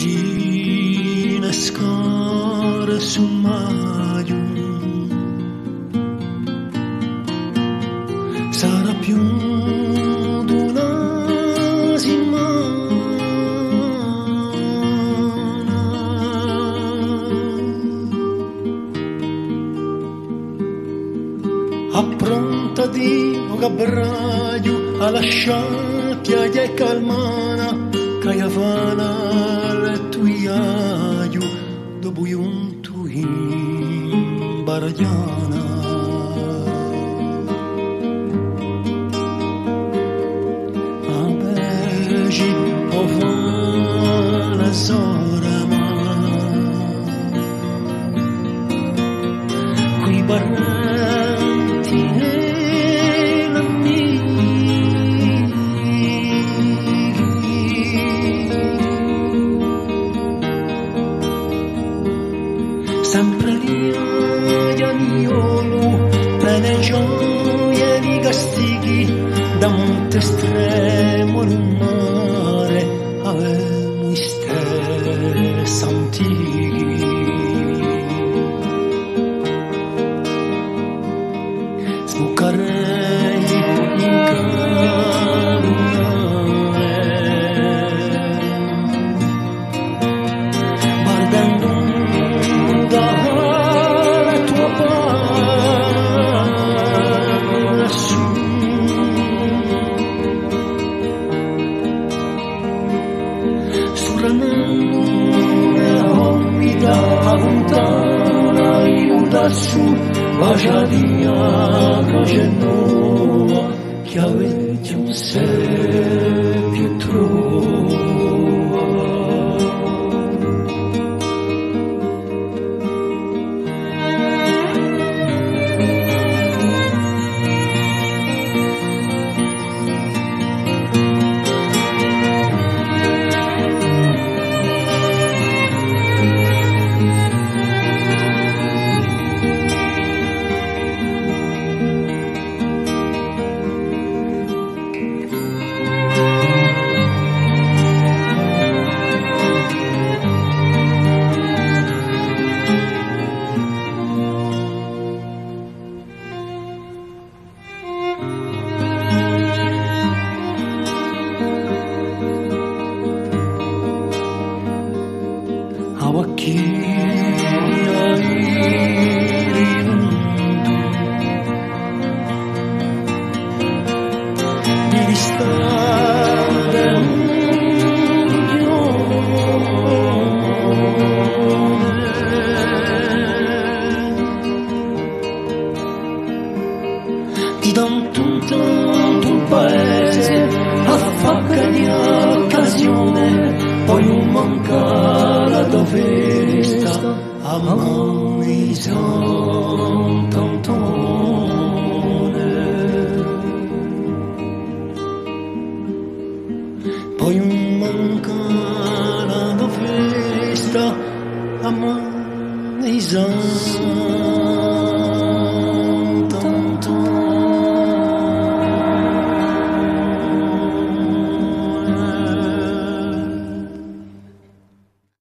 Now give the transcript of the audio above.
Gine score sul maio, sarà più d'una settimana. Approntati o cabbraio a lasciarti a e calmana, Caiavana le tuiaio dopo un tuin baragliana. A begi o vana zorama, qui barranti e sempre lì Ianiolo, bene gioie di castighi, da monte estremo in un mare avemo i stessi antichi. Sbucarei in canale, guardando dalla tua parte su, suranando umida lontana aiuta su baciadia cagenoa che avete un sé più trova. Ti do tutto un paese a facca di occasione, poi non manca la dove sta a mano di Sant'Antone. Poi non manca la dove sta a mano di Sant'Antone.